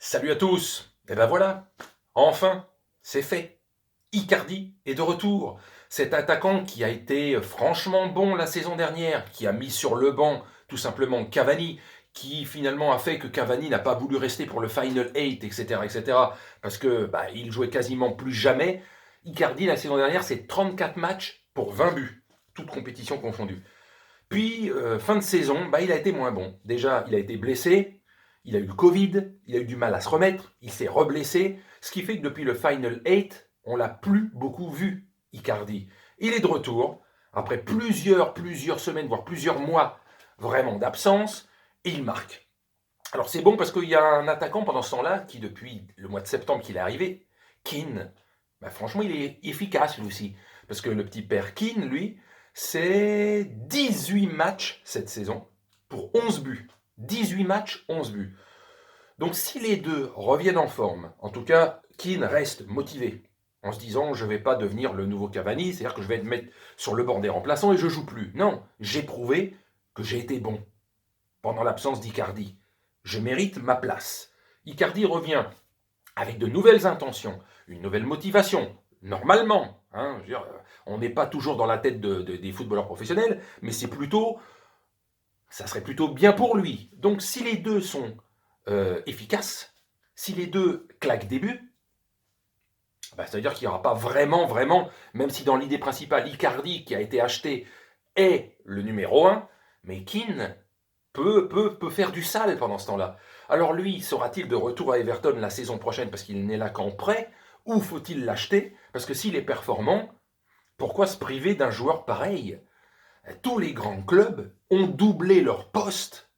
Salut à tous. Et ben voilà, enfin, c'est fait. Icardi est de retour. Cet attaquant qui a été franchement bon la saison dernière, qui a mis sur le banc tout simplement Cavani, qui finalement a fait que Cavani n'a pas voulu rester pour le Final 8, etc., etc., parce que il jouait quasiment plus jamais. Icardi la saison dernière, c'est 34 matchs pour 20 buts, toutes compétitions confondues. Puis, fin de saison, il a été moins bon. Déjà, il a été blessé, il a eu le Covid, il a eu du mal à se remettre, il s'est reblessé, ce qui fait que depuis le Final 8, on l'a plus beaucoup vu, Icardi. Il est de retour, après plusieurs semaines, voire plusieurs mois vraiment d'absence, et il marque. Alors c'est bon parce qu'il y a un attaquant pendant ce temps-là, qui depuis le mois de septembre qu'il est arrivé, Keane, franchement il est efficace lui aussi. Parce que le petit père Keane, lui, c'est 18 matchs cette saison pour 11 buts. 18 matchs, 11 buts. Donc si les deux reviennent en forme, en tout cas Keane reste motivé, en se disant je ne vais pas devenir le nouveau Cavani, c'est-à-dire que je vais me mettre sur le banc des remplaçants et je joue plus. Non, j'ai prouvé que j'ai été bon pendant l'absence d'Icardi. Je mérite ma place. Icardi revient avec de nouvelles intentions, une nouvelle motivation, normalement. On n'est pas toujours dans la tête des footballeurs professionnels, mais ça serait plutôt bien pour lui. Donc si les deux sont efficaces, si les deux claquent des buts, ça veut dire qu'il n'y aura pas vraiment, même si dans l'idée principale, Icardi, qui a été acheté, est le numéro un, mais Keane peut faire du sale pendant ce temps-là. Alors lui, sera-t-il de retour à Everton la saison prochaine parce qu'il n'est là qu'en prêt, ou faut-il l'acheter? Parce que s'il est performant, pourquoi se priver d'un joueur pareil? Tous les grands clubs ont doublé leur poste,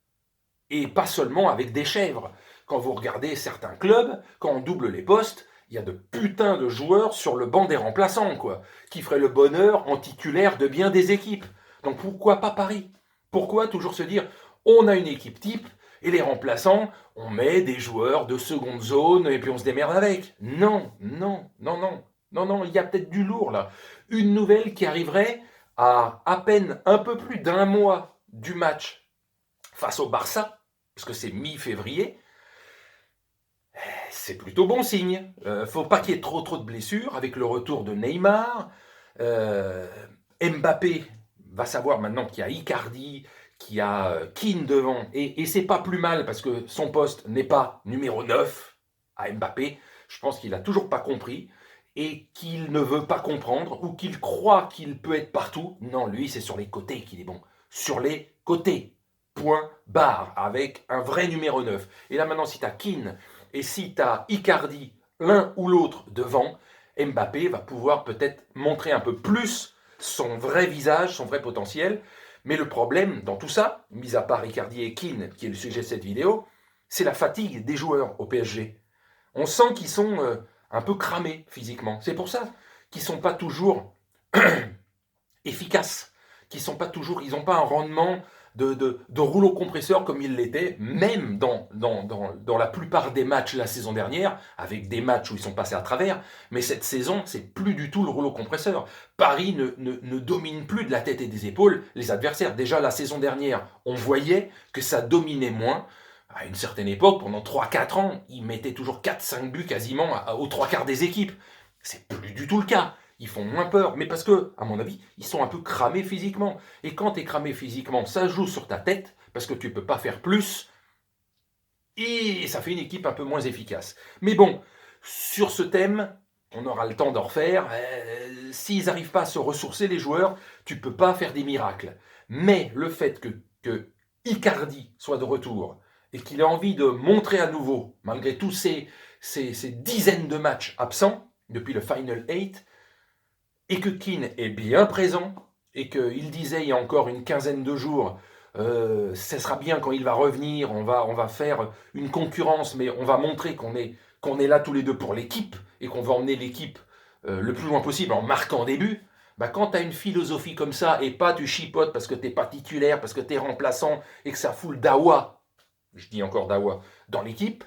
et pas seulement avec des chèvres. Quand vous regardez certains clubs, quand on double les postes, il y a de putains de joueurs sur le banc des remplaçants, quoi, qui feraient le bonheur en titulaire de bien des équipes. Donc pourquoi pas Paris? Pourquoi toujours se dire, on a une équipe type, et les remplaçants, on met des joueurs de seconde zone, et puis on se démerde avec? Non, non, non, non, non, non, il y a peut-être du lourd là. Une nouvelle qui arriverait à peine un peu plus d'un mois du match face au Barça, parce que c'est mi-février, c'est plutôt bon signe. Faut pas qu'il y ait trop de blessures avec le retour de Neymar. Euh, Mbappé va savoir maintenant qu'il y a Icardi, qu'il y a Keane devant, et c'est pas plus mal parce que son poste n'est pas numéro 9 à Mbappé. Je pense qu'il a toujours pas compris et qu'il ne veut pas comprendre ou qu'il croit qu'il peut être partout. Non, lui, c'est sur les côtés qu'il est bon. Sur les côtés. Point barre, avec un vrai numéro 9. Et là maintenant, si tu as Keane et si tu as Icardi, l'un ou l'autre devant, Mbappé va pouvoir peut-être montrer un peu plus son vrai visage, son vrai potentiel. Mais le problème dans tout ça, mis à part Icardi et Keane, qui est le sujet de cette vidéo, c'est la fatigue des joueurs au PSG. On sent qu'ils sont un peu cramés physiquement. C'est pour ça qu'ils ne sont pas toujours efficaces, ils n'ont pas un rendement de rouleau compresseur comme il l'était, même dans la plupart des matchs la saison dernière, avec des matchs où ils sont passés à travers, mais cette saison, c'est plus du tout le rouleau compresseur. Paris ne domine plus de la tête et des épaules les adversaires. Déjà la saison dernière, on voyait que ça dominait moins. À une certaine époque, pendant 3-4 ans, ils mettaient toujours 4-5 buts quasiment aux trois quarts des équipes. C'est plus du tout le cas. Ils font moins peur, mais parce que, à mon avis, ils sont un peu cramés physiquement. Et quand tu es cramé physiquement, ça joue sur ta tête, parce que tu ne peux pas faire plus, et ça fait une équipe un peu moins efficace. Mais bon, sur ce thème, on aura le temps d'en refaire. S'ils n'arrivent pas à se ressourcer, les joueurs, tu ne peux pas faire des miracles. Mais le fait que Icardi soit de retour, et qu'il ait envie de montrer à nouveau, malgré tous ces dizaines de matchs absents, depuis le Final 8, et que Keane est bien présent, et qu'il disait il y a encore une quinzaine de jours, ce sera bien quand il va revenir, on va faire une concurrence, mais on va montrer qu'on est là tous les deux pour l'équipe, et qu'on va emmener l'équipe le plus loin possible en marquant des buts. Quand tu as une philosophie comme ça, et pas tu chipotes parce que tu n'es pas titulaire, parce que tu es remplaçant, et que ça fout le dawa, je dis encore dawa, dans l'équipe,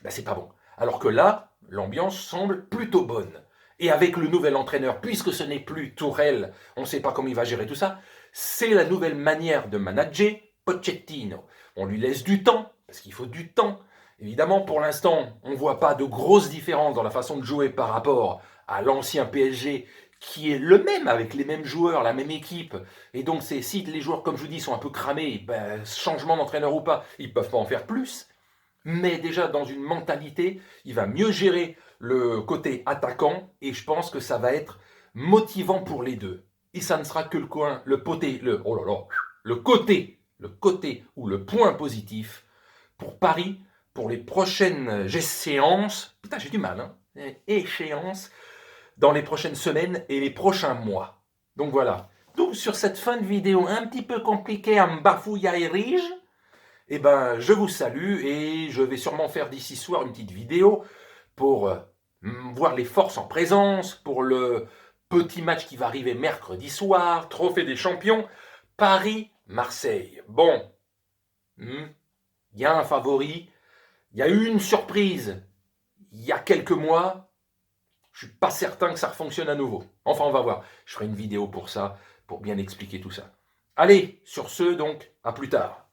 c'est pas bon. Alors que là, l'ambiance semble plutôt bonne. Et avec le nouvel entraîneur, puisque ce n'est plus Tourelle, on ne sait pas comment il va gérer tout ça, c'est la nouvelle manière de manager Pochettino. On lui laisse du temps, parce qu'il faut du temps. Évidemment, pour l'instant, on ne voit pas de grosses différences dans la façon de jouer par rapport à l'ancien PSG, qui est le même, avec les mêmes joueurs, la même équipe. Et donc, si les joueurs, comme je vous dis, sont un peu cramés, ben, changement d'entraîneur ou pas, ils ne peuvent pas en faire plus. Mais déjà, dans une mentalité, il va mieux gérer le côté attaquant, et je pense que ça va être motivant pour les deux. Et ça ne sera que oh là là, le côté ou le point positif pour Paris, pour les prochaines échéances, putain j'ai du mal, hein, échéances, dans les prochaines semaines et les prochains mois. Donc voilà. Donc sur cette fin de vidéo un petit peu compliquée à m'bafouiller, eh ben je vous salue et je vais sûrement faire d'ici soir une petite vidéo pour voir les forces en présence, pour le petit match qui va arriver mercredi soir, Trophée des Champions, Paris-Marseille. Bon, il y a un favori, il y a eu une surprise il y a quelques mois, je ne suis pas certain que ça fonctionne à nouveau. Enfin, on va voir. Je ferai une vidéo pour ça, pour bien expliquer tout ça. Allez, sur ce, donc, à plus tard.